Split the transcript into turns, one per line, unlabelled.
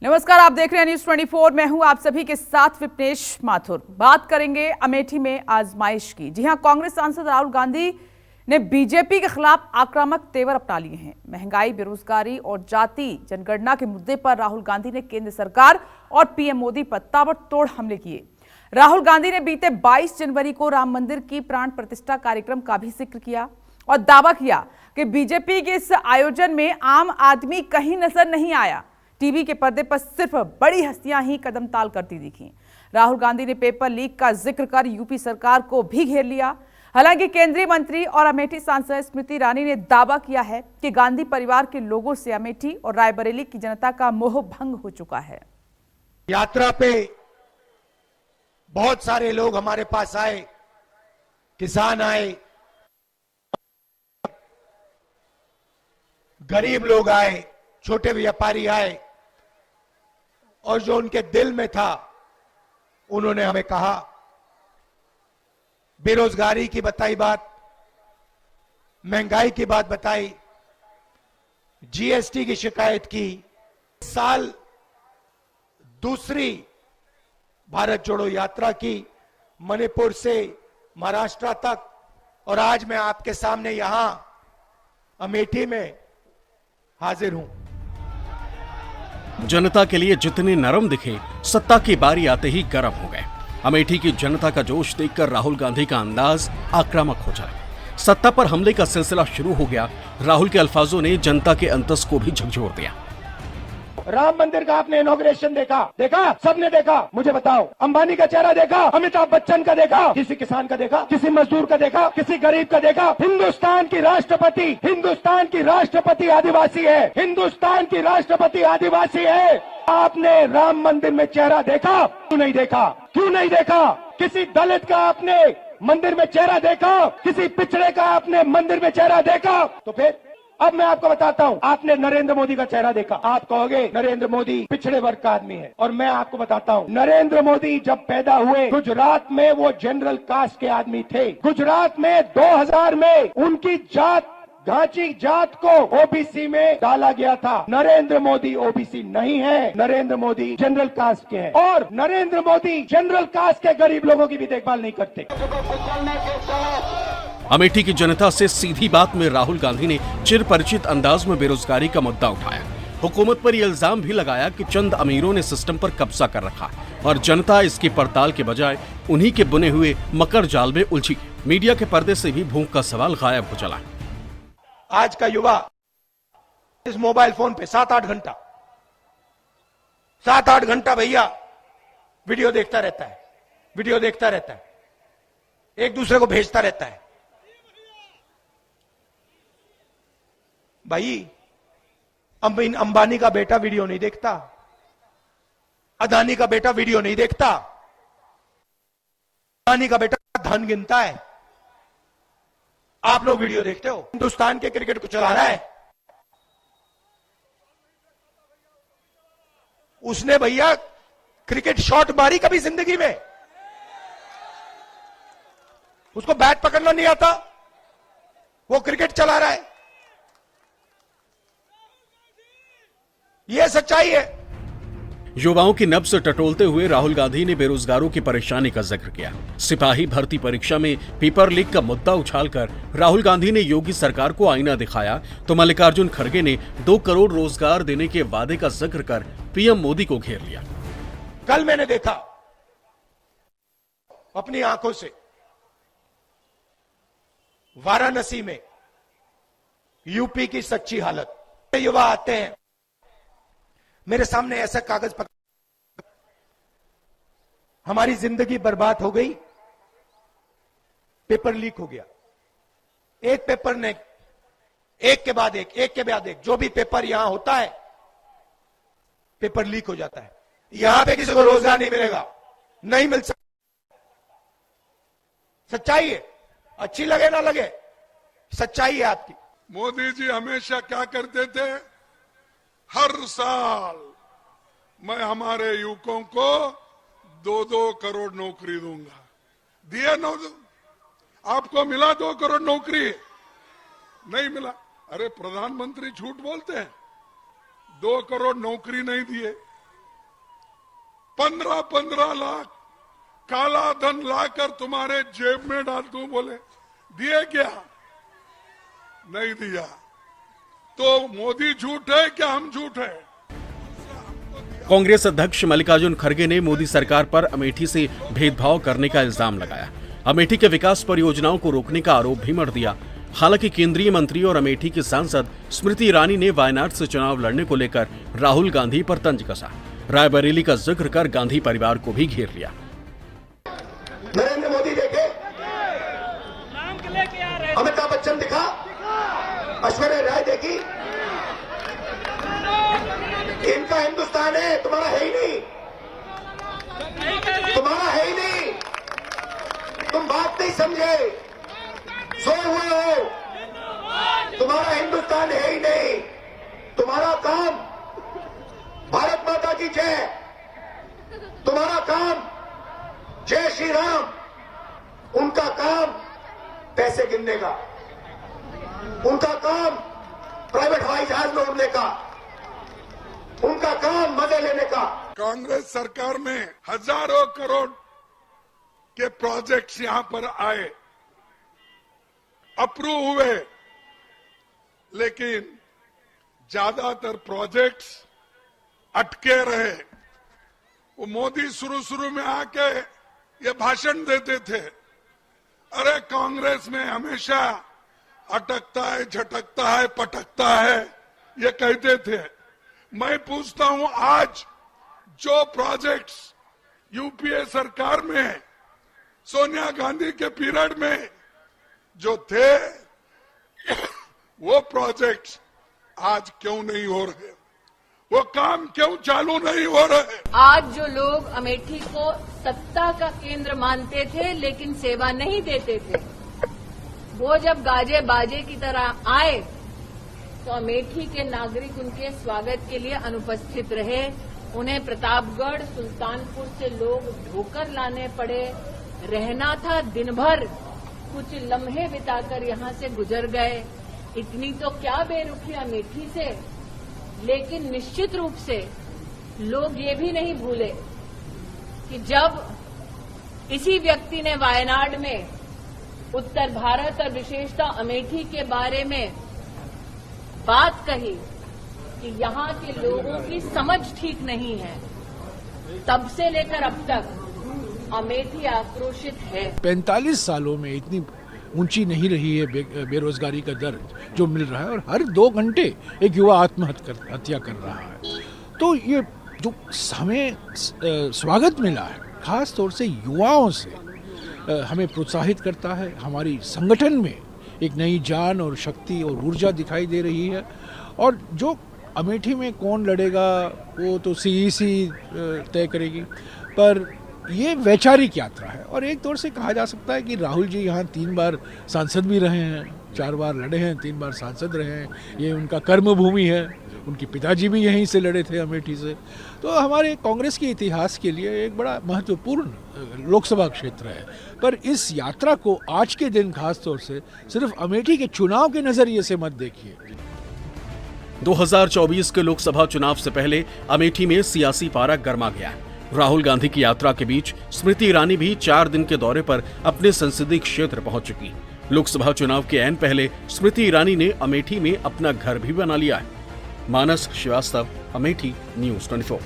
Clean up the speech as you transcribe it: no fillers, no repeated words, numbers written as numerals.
नमस्कार, आप देख रहे हैं न्यूज 24। मैं हूं आप सभी के साथ विपनेश माथुर। बात करेंगे अमेठी में आजमाइश की। जी हां, कांग्रेस सांसद राहुल गांधी ने बीजेपी के खिलाफ आक्रामक तेवर अपना लिए हैं। महंगाई, बेरोजगारी और जाति जनगणना के मुद्दे पर राहुल गांधी ने केंद्र सरकार और पीएम मोदी पर ताबड़तोड़ हमले किए। राहुल गांधी ने बीते 22 जनवरी को राम मंदिर की प्राण प्रतिष्ठा कार्यक्रम का भी जिक्र किया और दावा किया कि बीजेपी के इस आयोजन में आम आदमी कहीं नजर नहीं आया। टीवी के पर्दे पर सिर्फ बड़ी हस्तियां ही कदमताल करती दिखी। राहुल गांधी ने पेपर लीक का जिक्र कर यूपी सरकार को भी घेर लिया। हालांकि केंद्रीय मंत्री और अमेठी सांसद स्मृति ईरानी ने दावा किया है कि गांधी परिवार के लोगों से अमेठी और रायबरेली की जनता का मोह भंग हो चुका है।
यात्रा पे बहुत सारे लोग हमारे पास आए, किसान आए, गरीब लोग आए, छोटे व्यापारी आए, और जो उनके दिल में था उन्होंने हमें कहा। बेरोजगारी की बताई बात, महंगाई की बात बताई, जीएसटी की शिकायत की। साल दूसरी भारत जोड़ो यात्रा की, मणिपुर से महाराष्ट्र तक, और आज मैं आपके सामने यहां अमेठी में हाजिर हूं।
जनता के लिए जितने नरम दिखे, सत्ता की बारी आते ही गर्म हो गए। अमेठी की जनता का जोश देखकर राहुल गांधी का अंदाज आक्रामक हो जाए। सत्ता पर हमले का सिलसिला शुरू हो गया। राहुल के अल्फाजों ने जनता के अंतस को भी झकझोर दिया।
राम मंदिर का आपने इनॉग्रेशन देखा, सबने देखा। मुझे बताओ, अंबानी का चेहरा देखा, अमिताभ बच्चन का देखा, किसी किसान का देखा, किसी मजदूर का देखा, किसी गरीब का देखा? हिंदुस्तान की राष्ट्रपति आदिवासी है। हिंदुस्तान की राष्ट्रपति आदिवासी है। आपने राम मंदिर में चेहरा देखा? क्यों नहीं देखा? किसी दलित का आपने मंदिर में चेहरा देखा? किसी पिछड़े का आपने मंदिर में चेहरा देखा? तो फिर अब मैं आपको बताता हूं, आपने नरेंद्र मोदी का चेहरा देखा। आप कहोगे नरेंद्र मोदी पिछड़े वर्ग का आदमी है, और मैं आपको बताता हूं, नरेंद्र मोदी जब पैदा हुए गुजरात में वो जनरल कास्ट के आदमी थे। गुजरात में 2000 में उनकी जात, घाची जात को ओबीसी में डाला गया था। नरेंद्र मोदी ओबीसी नहीं है, नरेंद्र मोदी जनरल कास्ट के हैं, और नरेंद्र मोदी जनरल कास्ट के गरीब लोगों की भी देखभाल नहीं करते।
अमेठी की जनता से सीधी बात में राहुल गांधी ने चिर परिचित अंदाज में बेरोजगारी का मुद्दा उठाया। हुकूमत पर यह इल्जाम भी लगाया कि चंद अमीरों ने सिस्टम पर कब्जा कर रखा और जनता इसकी पड़ताल के बजाय उन्हीं के बुने हुए मकर जाल में उलझी। मीडिया के पर्दे से भी भूख का सवाल गायब हो चला।
आज का युवा इस मोबाइल फोन पे 7-8 घंटा भैया वीडियो देखता रहता है, एक दूसरे को भेजता रहता है। भाई, अंबानी का बेटा वीडियो नहीं देखता, अदानी का बेटा वीडियो नहीं देखता, अदानी का बेटा धन गिनता है। आप लोग वीडियो देखते हो। हिंदुस्तान के क्रिकेट को चला रहा है, उसने भैया क्रिकेट शॉट मारी कभी जिंदगी में? उसको बैट पकड़ना नहीं आता, वो क्रिकेट चला रहा है। यह सच्चाई है।
युवाओं की नब्ज टटोलते हुए राहुल गांधी ने बेरोजगारों की परेशानी का जिक्र किया। सिपाही भर्ती परीक्षा में पेपर लीक का मुद्दा उछालकर राहुल गांधी ने योगी सरकार को आईना दिखाया, तो मल्लिकार्जुन खड़गे ने 2 करोड़ रोजगार देने के वादे का जिक्र कर पीएम मोदी को घेर लिया।
कल मैंने देखा अपनी आंखों से, वाराणसी में यूपी की सच्ची हालत। युवा आते हैं मेरे सामने, ऐसा कागज पकड़, हमारी जिंदगी बर्बाद हो गई, पेपर लीक हो गया। एक पेपर ने एक के बाद एक जो भी पेपर यहां होता है, पेपर लीक हो जाता है। यहां पे किसी को रोजगार नहीं मिलेगा, नहीं मिल सकता। सच्चाई है, अच्छी लगे ना लगे, सच्चाई है आपकी।
मोदी जी हमेशा क्या करते थे? हर साल मैं हमारे युवकों को 2-2 करोड़ नौकरी दूंगा। दिया ना? आपको मिला 2 करोड़ नौकरी? नहीं मिला। अरे प्रधानमंत्री झूठ बोलते हैं, 2 करोड़ नौकरी नहीं दिए, 15-15 लाख काला धन लाकर तुम्हारे जेब में डाल दूं, बोले दिए क्या? नहीं दिया। तो मोदी झूठ है क्या हम झूठ है?
कांग्रेस अध्यक्ष मल्लिकार्जुन खड़गे ने मोदी सरकार पर अमेठी से भेदभाव करने का इल्जाम लगाया। अमेठी के विकास परियोजनाओं को रोकने का आरोप भी मढ़ दिया। हालांकि केंद्रीय मंत्री और अमेठी की सांसद स्मृति ईरानी ने वायनाड से चुनाव लड़ने को लेकर राहुल गांधी पर तंज कसा। रायबरेली का जिक्र कर गांधी परिवार को भी घेर लिया।
नरेंद्र मोदी देखे, अमिताभ बच्चन दिखा, ऐश्वर्या राय देखी, इनका हिंदुस्तान है, तुम्हारा है ही नहीं, तुम्हारा है ही नहीं। तुम बात नहीं समझे, सोए हुए हो। तुम्हारा हिंदुस्तान है ही नहीं। तुम्हारा काम भारत माता की जय, तुम्हारा काम जय श्री राम, उनका काम पैसे गिनने का, उनका काम प्राइवेट हवाई जहाज में उड़ने का, उनका काम मजे लेने का।
कांग्रेस सरकार में हजारों करोड़ के प्रोजेक्ट्स यहां पर आए, अप्रूव हुए, लेकिन ज्यादातर प्रोजेक्ट्स अटके रहे। वो मोदी शुरू में आके ये भाषण देते थे, अरे कांग्रेस में हमेशा अटकता है, झटकता है, पटकता है, ये कहते थे। मैं पूछता हूं, आज जो प्रोजेक्ट्स यूपीए सरकार में सोनिया गांधी के पीरियड में जो थे, वो प्रोजेक्ट्स आज क्यों नहीं हो रहे? वो काम क्यों चालू नहीं हो रहे?
आज जो लोग अमेठी को सत्ता का केंद्र मानते थे लेकिन सेवा नहीं देते थे, वो जब गाजे बाजे की तरह आए तो अमेठी के नागरिक उनके स्वागत के लिए अनुपस्थित रहे। उन्हें प्रतापगढ़, सुल्तानपुर से लोग ढोकर लाने पड़े। रहना था दिन भर, कुछ लम्हे बिताकर यहां से गुजर गए। इतनी तो क्या बेरुखी अमेठी से, लेकिन निश्चित रूप से लोग ये भी नहीं भूले कि जब इसी व्यक्ति ने वायनाड में उत्तर भारत और विशेषतः अमेठी के बारे में बात कही कि यहां के लोगों की समझ ठीक नहीं है, तब से लेकर अब तक अमेठी आक्रोशित है।
45 सालों में इतनी ऊंची नहीं रही है बेरोजगारी का दर जो मिल रहा है, और हर 2 घंटे एक युवा आत्महत्या कर रहा है। तो ये जो हमें स्वागत मिला है, खास तौर से युवाओं से, हमें प्रोत्साहित करता है। हमारी संगठन में एक नई जान और शक्ति और ऊर्जा दिखाई दे रही है। और जो अमेठी में कौन लड़ेगा वो तो सीईसी तय करेगी, पर ये वैचारिक यात्रा है। और एक तौर से कहा जा सकता है कि राहुल जी यहाँ 3 बार सांसद भी रहे हैं, 4 बार लड़े हैं, 3 बार सांसद रहे हैं। ये उनका कर्म भूमि है, उनके पिताजी भी यहीं से लड़े थे, अमेठी से। तो हमारे कांग्रेस के इतिहास के लिए एक बड़ा महत्वपूर्ण लोकसभा क्षेत्र है। पर इस यात्रा को आज के दिन खास तौर से सिर्फ अमेठी के चुनाव के नजरिए से मत देखिए।
2024 के लोकसभा चुनाव से पहले अमेठी में सियासी पारा गर्मा गया। राहुल गांधी की यात्रा के बीच स्मृति ईरानी भी 4 दिन के दौरे पर अपने संसदीय क्षेत्र पहुंच चुकी। लोकसभा चुनाव के ऐन पहले स्मृति ईरानी ने अमेठी में अपना घर भी बना लिया है। मानस श्रीवास्तव, अमेठी, न्यूज़ 24।